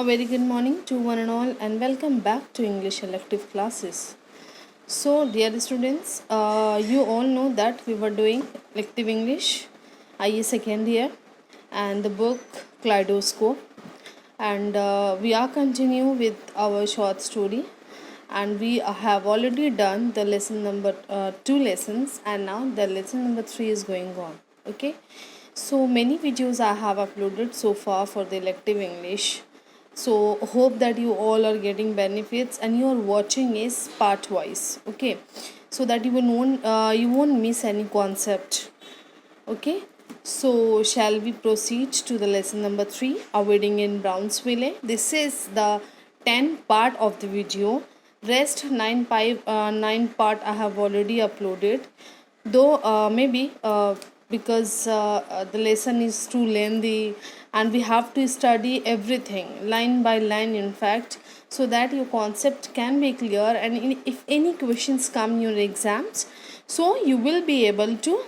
A very good morning to one and all, and welcome back to English elective classes. So, dear students, you all know that we were doing elective English, IE second year, and the book Kaleidoscope, and we are continue with our short story, and we have already done the lesson number 2 lessons, and now the lesson number 3 is going on. Okay, so many videos I have uploaded so far for the elective English, so hope that you all are getting benefits and you are watching is part wise. Okay, so that you won't miss any concept. Okay, so shall we proceed to the lesson number 3, a wedding in Brownsville. This is the 10 part of the video. Rest 9 part I have already uploaded, though maybe because the lesson is too lengthy and we have to study everything line by line, in fact, so that your concept can be clear, and if any questions come in your exams, so you will be able to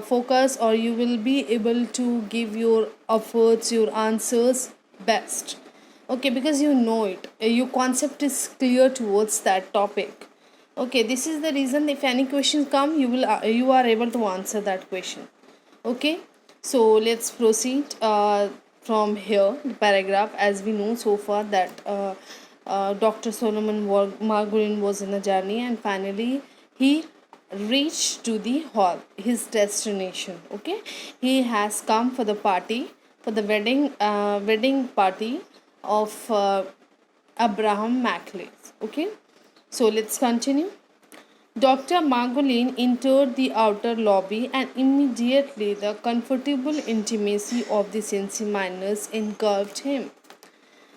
focus, or you will be able to give your efforts, your answers best. Okay, because you know it, your concept is clear towards that topic. Okay, this is the reason if any questions come, you are able to answer that question. Okay, so let's proceed from here the paragraph. As we know so far that Dr. Solomon Margolin was in a journey, and finally he reached to the hall, his destination. Okay, he has come for the party, for the wedding party of Abraham Macleod. Okay, so let's continue. Dr. Margolin entered the outer lobby, and immediately the comfortable intimacy of the Cincy Miners engulfed him.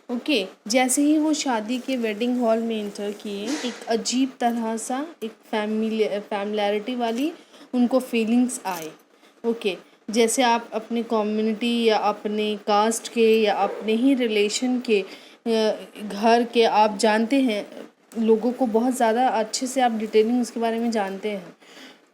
Okay जैसे ही वो शादी के wedding hall में inter किए, एक अजीब तरह सा एक फैमिलियरिटी वाली उनको फीलिंग्स आए. ओके, जैसे आप अपने कम्युनिटी या अपने कास्ट के या अपने ही रिलेशन के घर के आप जानते हैं लोगों को बहुत ज़्यादा अच्छे से, आप डिटेलिंग उसके बारे में जानते हैं,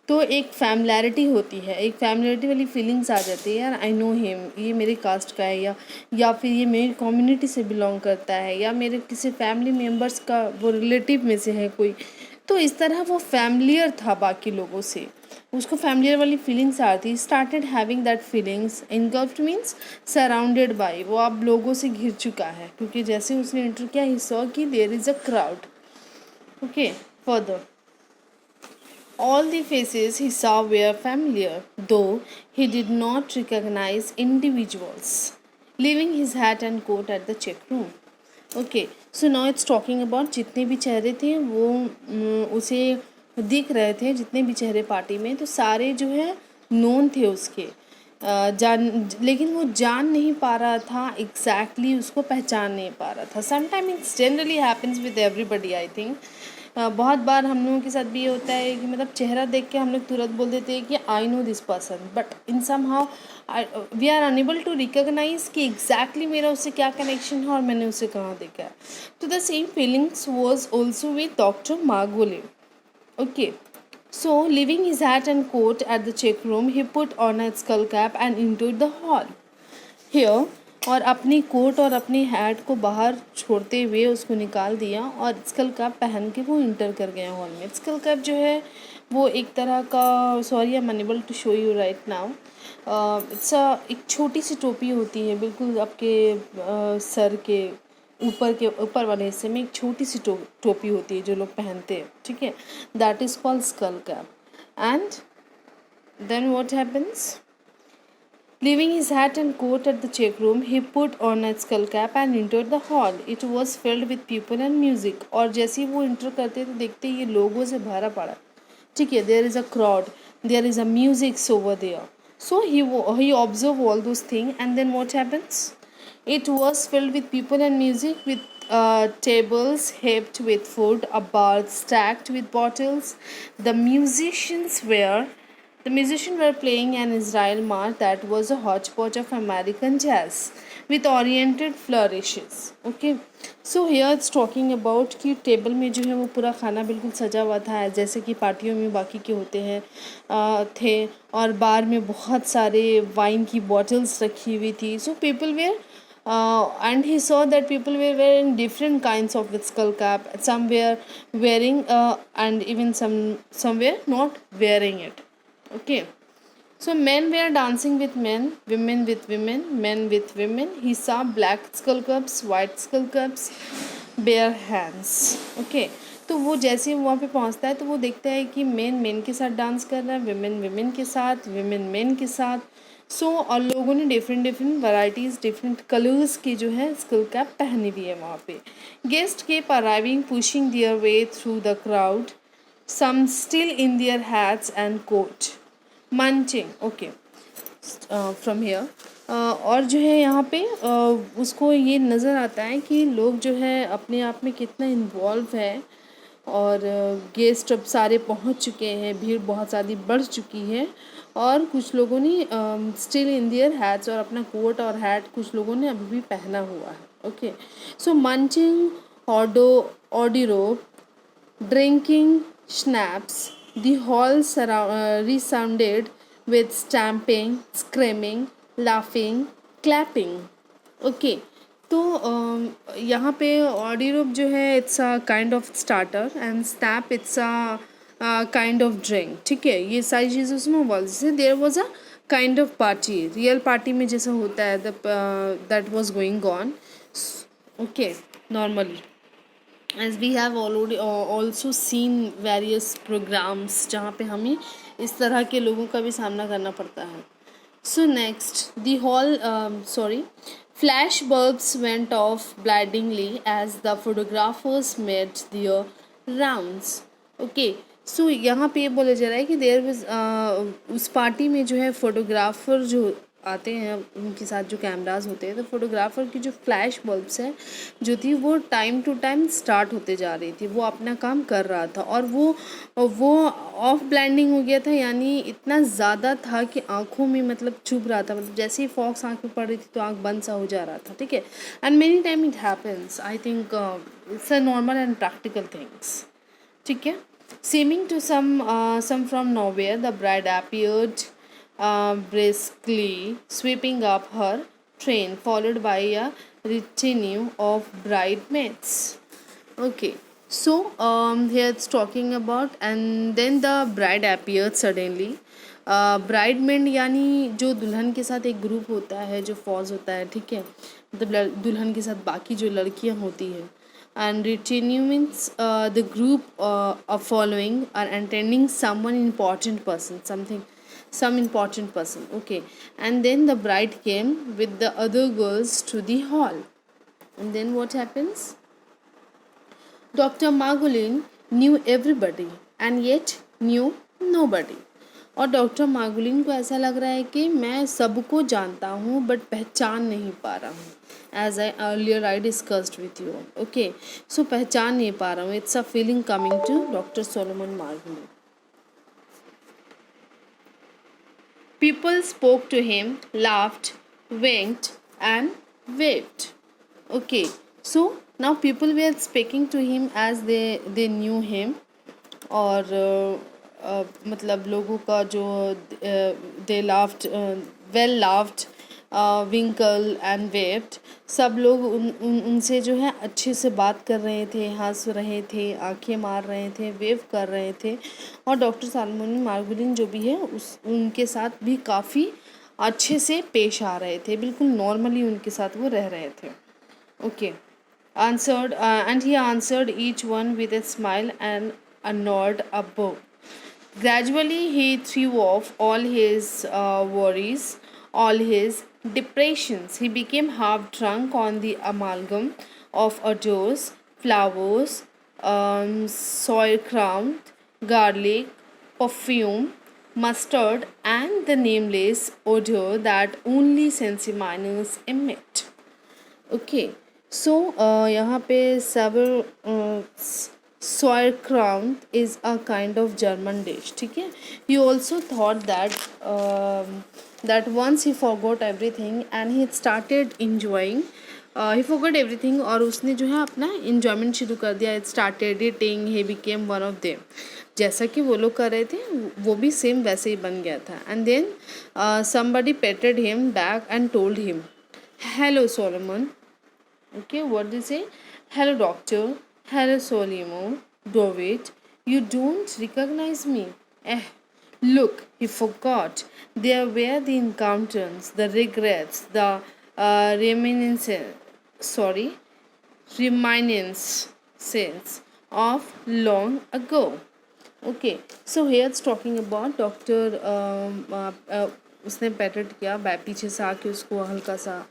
तो एक फैमिलैरिटी होती है, एक फैमिलैरिटी वाली फीलिंग्स आ जाती है. यार आई नो हिम, ये मेरे कास्ट का है, या फिर ये मेरी कम्युनिटी से बिलोंग करता है, या मेरे किसी फैमिली मेम्बर्स का वो रिलेटिव में से है कोई. तो इस तरह वो फैमिलियर था बाकी लोगों से, उसको फैमिलियर वाली फीलिंग्स आती. Started having that feelings. इनगल्फ्ड means surrounded by, वो अब लोगों से घिर चुका है, क्योंकि जैसे उसने एंटर किया ही सॉ कि there is a crowd. Okay, further all the faces he saw were familiar, though he did not recognize individuals. Leaving his hat and coat at the check room. Okay, so now it's talking about जितने भी चेहरे थे वो उसे दिख रहे थे, जितने भी चेहरे पार्टी में, तो सारे जो है नोन थे उसके, लेकिन वो जान नहीं पा रहा था एग्जैक्टली, उसको पहचान नहीं पा रहा था. Sometime it's generally happens with everybody. I think बहुत बार हम लोगों के साथ भी ये होता है कि मतलब चेहरा देख के हम लोग तुरंत बोल देते हैं कि I know this person, but in somehow we are unable to recognise कि एग्जैक्टली मेरा उससे क्या कनेक्शन है और मैंने उसे कहाँ देखा है. तो the same feelings was also with doctor Margolin. Okay, so leaving his hat and coat at the check room, he put on a skull cap and entered the hall. Here, और अपनी कोट और अपनी hat को बाहर छोड़ते हुए उसको निकाल दिया और स्कल कैप पहन के वो इंटर कर गए हॉल में. स्कल कैप जो है वो एक तरह का, sorry I am unable to show you right now, it's एक छोटी सी टोपी होती है बिल्कुल आपके सर के ऊपर वाले हिस्से में एक छोटी सी टोपी होती है जो लोग पहनते हैं. ठीक है, that is called skull cap. And then what happens? Leaving his hat and coat at the check room, he put on a skull cap and entered the hall. It was filled with people and music. और जैसे ही वो inter करते तो देखते ये लोगों से भरा पड़ा. ठीक है, there is a crowd, there is a music over there. So he observed all those things, and then what happens? It was filled with people and music, with tables heaped with food, a bar stacked with bottles. The musicians were playing an Israel march that was a hodgepodge of American jazz with oriented flourishes. Okay, so here it's talking about कि table में जो है वो पूरा खाना बिल्कुल सजा हुआ था जैसे कि पार्टियों में बाकी के होते हैं थे, और बार में बहुत सारे वाइन की बॉटल्स रखी हुई थी. So people were and he saw that people were wearing different kinds of skull cap. Some were wearing, and even some were not wearing it. Okay, so men were dancing with men, women with women, men with women. He saw black skull caps, white skull caps, bare hands. Okay, तो वो जैसे ही वहाँ पे पहुँचता है तो वो देखता है कि मेन मेन के साथ डांस कर रहा है, विमेन विमेन के साथ, विमेन मेन के साथ. सो और लोगों ने different different varieties, different colours की जो है स्कुल कैप पहनी हुई है वहाँ पे. Guest kept arriving, pushing their way through the crowd, some still in their hats and coat, munching. Okay, from here. और जो है यहाँ पे उसको ये नज़र आता है कि लोग जो है अपने आप में कितना इन्वॉल्व है. और गेस्ट अब सारे पहुँच चुके हैं, भीड़ बहुत ज़्यादा बढ़ चुकी है. और कुछ लोगों ने स्टिल इन देयर हैट्स, और अपना कोट और हैट कुछ लोगों ने अभी भी पहना हुआ है. ओके, सो मंचिंग ऑडिरो, drinking schnapps, the hall resounded with stamping, screaming, laughing, clapping. Okay, तो यहाँ पे ऑडिरोप जो है it's a kind of starter, and schnapps it's a kind of drink. ठीक है, ये सारी चीज़ें उसमें बोल. जैसे there was a kind of party, real party में जैसा होता है, that was going on. Okay, normally as we have already also seen various programs जहाँ पे हमें इस तरह के लोगों का भी सामना करना पड़ता है. So next, the whole flash bulbs went off blindingly as the photographers made their rounds. Okay, so यहाँ पे ये बोला जा रहा है कि there was उस पार्टी में जो है फोटोग्राफर जो आते हैं, उनके साथ जो कैमराज होते हैं, तो फोटोग्राफर की जो फ्लैश बल्ब्स हैं जो थी वो टाइम टू टाइम स्टार्ट होते जा रही थी. वो अपना काम कर रहा था और वो ऑफ ब्लाइंडिंग हो गया था, यानी इतना ज़्यादा था कि आँखों में मतलब चुभ रहा था. मतलब जैसे ही फॉक्स आँख में पड़ रही थी तो आँख बंद सा हो जा रहा था. ठीक है, and many time it happens. I think it's a normal and practical things. ठीक है, seeming to some from nowhere, the bride appeared briskly, sweeping up her train, followed by a retinue of bridesmaids. Okay, so here it's talking about, and then the bride appeared suddenly. Bridesmaid यानी जो दुल्हन के साथ एक group होता है, जो फौज होता है. ठीक है, मतलब दुल्हन के साथ बाकी जो लड़कियां होती हैं. And retinue means the group of following are attending some important person. Okay, and then the bride came with the other girls to the hall. And then what happens? Dr. Margolin knew everybody and yet knew nobody. और doctor मार्गुलिन को ऐसा लग रहा है कि मैं सबको जानता हूँ बट पहचान नहीं पा रहा हूँ. As I discussed with you. Okay, so पहचान नहीं पा रहा हूँ. It's a feeling coming to doctor Solomon Margolin. People spoke to him, laughed, winked and waved. Okay, so now people were speaking to him as they knew him. और मतलब लोगों का जो they laughed, well laughed, winked and waved. सब लोग उनसे जो है अच्छे से बात कर रहे थे, हंस रहे थे, आंखें मार रहे थे, वेव कर रहे थे. और डॉक्टर सोलोमन मार्गुलिन जो भी है उनके साथ भी काफ़ी अच्छे से पेश आ रहे थे, बिल्कुल नॉर्मली उनके साथ वो रह रहे थे. Okay, answered and he answered each one with a smile and a nod above. Gradually he threw off all his worries, all his depressions. He became half drunk on the amalgam of odors, flowers, sauerkraut, garlic, perfume, mustard, and the nameless odor that only sensi minors emit. Okay, so यहाँ पे several sauerkraut is a kind of German dish. ठीक है, he also thought that once he forgot everything and he started enjoying. He forgot everything और उसने जो है अपना enjoyment शुरू कर दिया. It started eating, he became one of them. जैसा कि वो लोग कर रहे थे वो भी सेम वैसे ही बन गया था. And then somebody patted him back and told him, Hello, Solomon. Okay, what they say? Hello, doctor. Hello, Solomon. David, you don't recognize me. Eh, look, he forgot. There were the encounters, the regrets, the reminiscences. Sorry, reminiscence of long ago. Okay, so here it's talking about doctor उसने पैटेट किया पीछे से आके उसको हल्का सा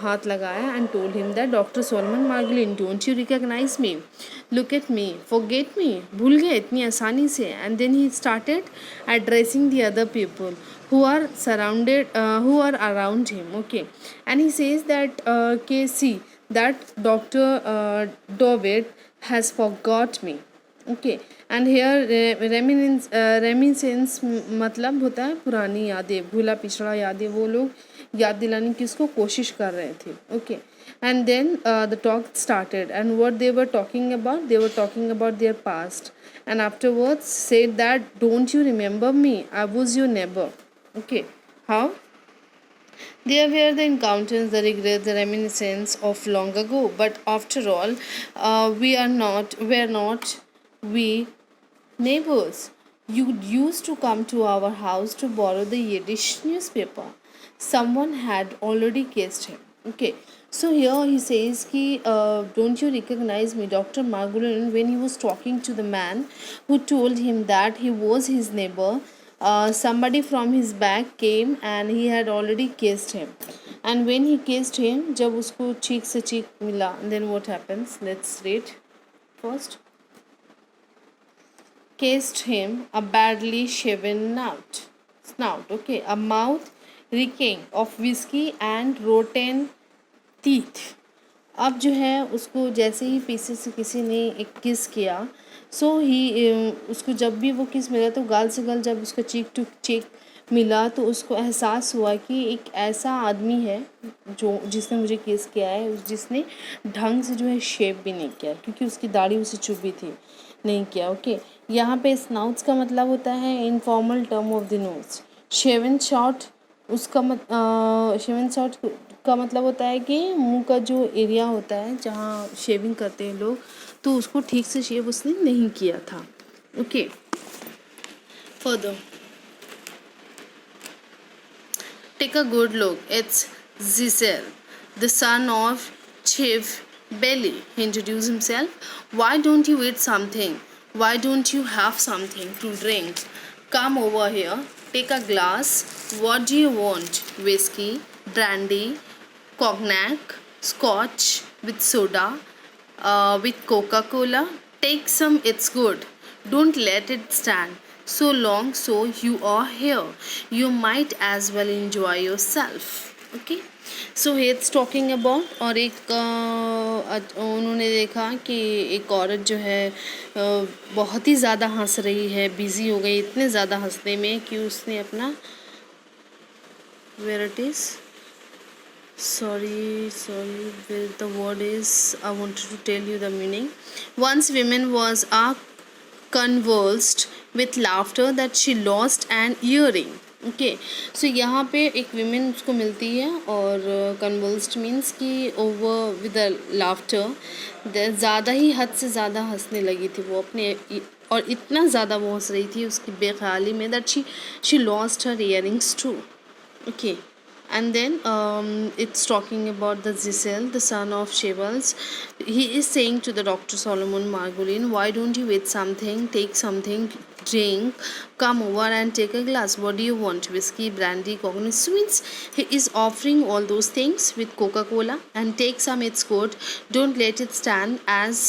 हाथ लगाया and told him that doctor Solomon Margolin don't you recognise me look at me forget me भूल गए इतनी आसानी से and then he started addressing the other people who are surrounded who are around him. Okay, and he says that okay, see that Dr. David has forgot me. Okay and here reminiscence मतलब होता है पुरानी यादें, भूला पिछड़ा यादें, वो लोग याद दिलाने की उसको कोशिश कर रहे थे. Okay and then the talk started and what they were talking about their past and afterwards said that don't you remember me, I was your neighbour. Okay, how there were the encounters, the regrets, the reminiscence of long ago. But after all, we're not we neighbors. You used to come to our house to borrow the Yiddish newspaper. Someone had already kissed him. Okay, so here he says ki don't you recognize me, Dr. Margolin, when he was talking to the man who told him that he was his neighbor. Somebody from his back came and he had already kissed him. And when he kissed him, जब उसको cheek से cheek मिला, then what happens? Let's read first. Kissed him a badly shaven snout. Okay, a mouth reeking of whiskey and rotten teeth. अब जो है उसको जैसे ही पीछे से किसी ने एक किस किया, सो ही उसको जब भी वो किस मिला तो गाल से गाल जब उसका चीक टू चीक मिला तो उसको एहसास हुआ कि एक ऐसा आदमी है जो जिसने मुझे किस किया है, जिसने ढंग से जो है शेप भी नहीं किया क्योंकि उसकी दाढ़ी उसे चुभी थी, नहीं किया. ओके, यहाँ पे स्नाउट्स का मतलब होता है informal term of the nose. शेवन शॉट शेवन शॉट का मतलब होता है कि मुंह का जो एरिया होता है जहाँ शेविंग करते हैं लोग, तो उसको ठीक से शेव उसने नहीं किया था. Okay, further take a good look, it's Zizel, the son of Chief Belly. He introduced himself. Why don't you eat something? Why don't you have something to drink? Come over here, take a glass. What do you want? Whiskey, brandy, cognac, scotch with soda, with Coca-Cola. Take some, it's good. Don't let it stand so long. So you are here, you might as well enjoy yourself. Okay, so it's talking about और एक उन्होंने देखा कि एक औरत जो है बहुत ही ज़्यादा हंस रही है, बिज़ी हो गई इतने ज़्यादा हंसने में कि उसने अपना where it is sorry where the word is, I wanted to tell you the meaning. Once woman was convulsed with laughter that she lost an earring. Okay, so यहाँ पे एक विमेन उसको मिलती है और कन्वल्स्ड मीन्स कि over with laughter, ज़्यादा ही हद से ज़्यादा हंसने लगी थी वो अपने, और इतना ज़्यादा वो हंस रही थी उसकी बेख्याली में that she lost her earrings too. Okay, and then it's talking about the Zizel, the son of Shevels. He is saying to the Dr. Solomon Margolin, why don't you eat something, take something, drink, come over and take a glass. What do you want? Whiskey, brandy, cognac, sweets? He is offering all those things with Coca-Cola, and take some, it's good. Don't let it stand as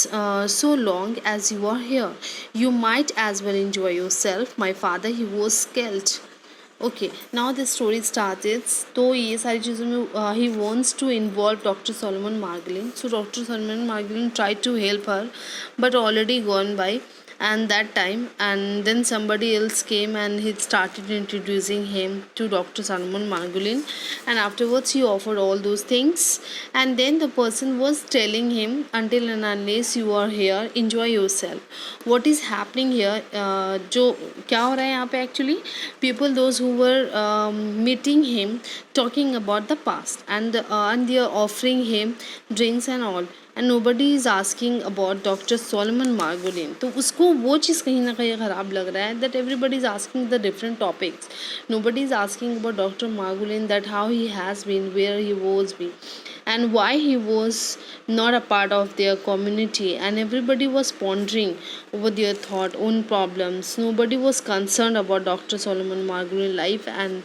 so long as you are here. You might as well enjoy yourself. My father, he was skilled. Okay, now the story started. तो ये सारी चीज़ों में ही wants to involve doctor Solomon Margolin. So doctor Solomon Margolin try to help her but already gone by. and that time, and then somebody else came and he started introducing him to Dr. Solomon Margolin, and afterwards he offered all those things, and then the person was telling him, until and unless you are here, enjoy yourself. What is happening here, जो क्या हो रहा है यहाँ पे actually, people those who were meeting him, talking about the past, and they are offering him drinks and all, and nobody is asking about Dr. Solomon Margolin. तो उसको वो चीज़ कहीं ना कहीं ख़राब लग रहा है, that everybody is asking the different topics. Nobody is asking about Dr. Margolin, that how he has been, where he was been, and why he was not a part of their community, and everybody was pondering over their thought, own problems. Nobody was concerned about Dr. Solomon Margolin life and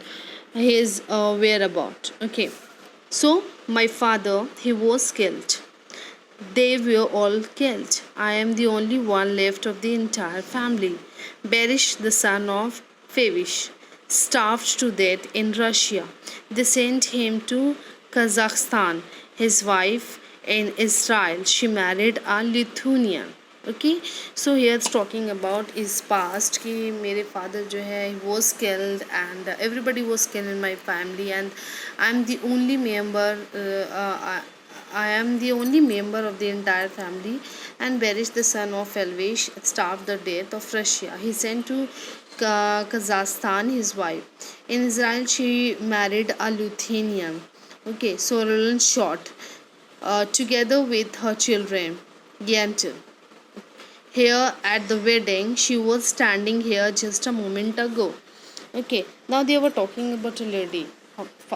his whereabout. Okay, so my father, he was killed. They were all killed. I am the only one left of the entire family. Berish, the son of Favish, starved to death in Russia. They sent him to Kazakhstan. His wife in Israel. She married a Lithuanian. Okay, so here it's talking about his past कि मेरे father जो है was killed, and everybody was killed in my family, and I'm the only member. I am the only member of the entire family, and Berish, the son of Elvish, starved the death of Russia. He sent to Kazakhstan his wife. In Israel, she married a Lithuanian. Okay, so Roland shot together with her children. Yantel. Here at the wedding, she was standing here just a moment ago. Okay, now they were talking about a lady.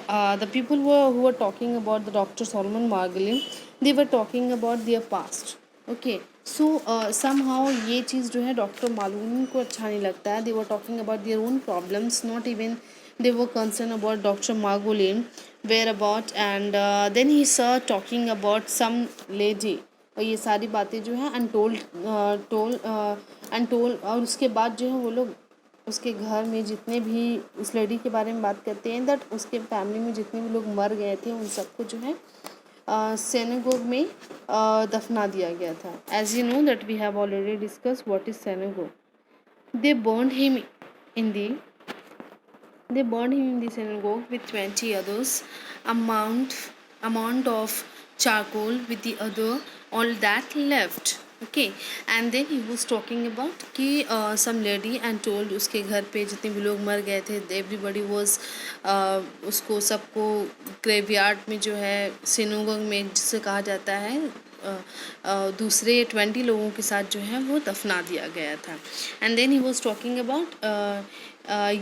The people who were talking about the Dr. Solomon Margolin, they were talking about their past. Okay, so somehow ये चीज़ जो है doctor मालूम को अच्छा नहीं लगता है. They were talking about their own problems, not even they were concerned about Dr. Margolin whereabout, and then he saw talking about some lady. और ये सारी बातें जो हैं अनटोल्ड अनटोल्ड, और उसके बाद जो है वो लोग उसके घर में जितने भी उस लेडी के बारे में बात करते हैं, दैट उसके फैमिली में जितने भी लोग मर गए थे उन सबको जो है सेनेगोग में दफना दिया गया था. As you know that we have already discuss what is synagogue. They burned him in the they burned him in the synagogue with 20 others, amount amount of charcoal with the other, all that left. Okay, and then he was talking about कि some lady and told उसके घर पे जितने भी लोग मर गए थे, everybody was उसको सबको ग्रेवयार्ड में जो है सिनोगोग में जिसे कहा जाता है दूसरे 20 लोगों के साथ जो है वो दफना दिया गया था. And then he was talking about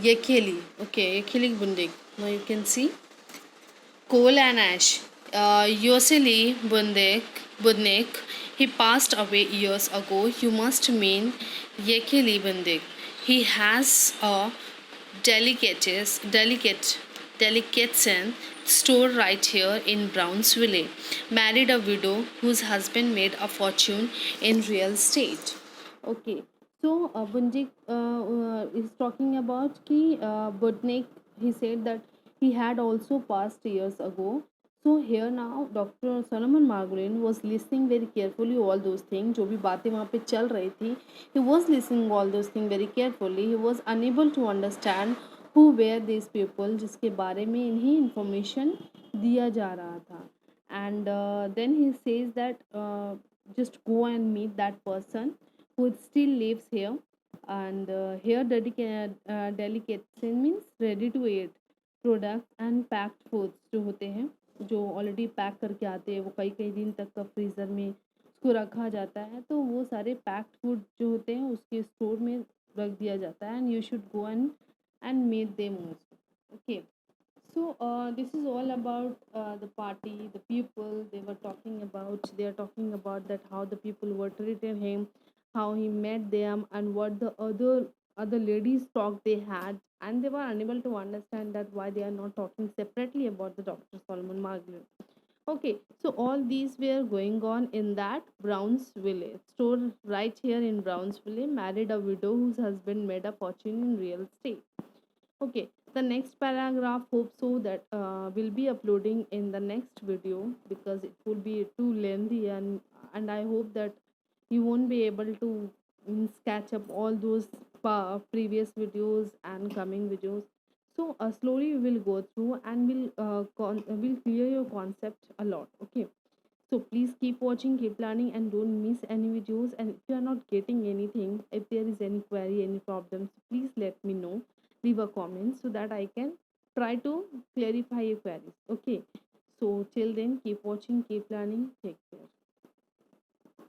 Yekeli. Okay, Yekeli Bundik. Now you can see coal and ash. Yoseli Budnik, he passed away years ago. You must mean Yekeli Bundik. He has a delicatessen store right here in Brownsville. Married a widow whose husband made a fortune in real estate. Okay, so Bunjik is talking about कि Budnik, he said that he had also passed years ago. So here now Dr. Solomon Margolin was listening very carefully all those things जो भी बातें वहाँ पे चल रही थी. He was listening all those things very carefully. He was unable to understand who were these people जिसके बारे में इन्हें information दिया जा रहा था. And then he says that just go and meet that person who still lives here, and here delicatessen means ready to eat products and packed foods जो होते हैं, जो ऑलरेडी पैक करके आते हैं, वो कई कई दिन तक का फ्रीज़र में उसको रखा जाता है, तो वो सारे पैक्ड फूड जो होते हैं उसके स्टोर में रख दिया जाता है. And you should go and make them also. Okay, so this is all about the party, the people they were talking about. They are talking about that how the people were treating him, how he met them, and what the other ladies talk they had, and they were unable to understand that why they are not talking separately about the Dr. Solomon Margolin. Okay, so all these were going on in that Brownsville store right here in Brownsville. Married a widow whose husband made a fortune in real estate. Okay, the next paragraph hope so that will be uploading in the next video because it will be too lengthy, and I hope that you won't be able to catch up all those previous videos and coming videos. So slowly we will go through and we'll clear your concept a lot. Okay, so please keep watching, keep learning, and don't miss any videos. And if you are not getting anything, if there is any query, any problems, please let me know. Leave a comment so that I can try to clarify your queries. Okay. So till then, keep watching, keep learning. Take care.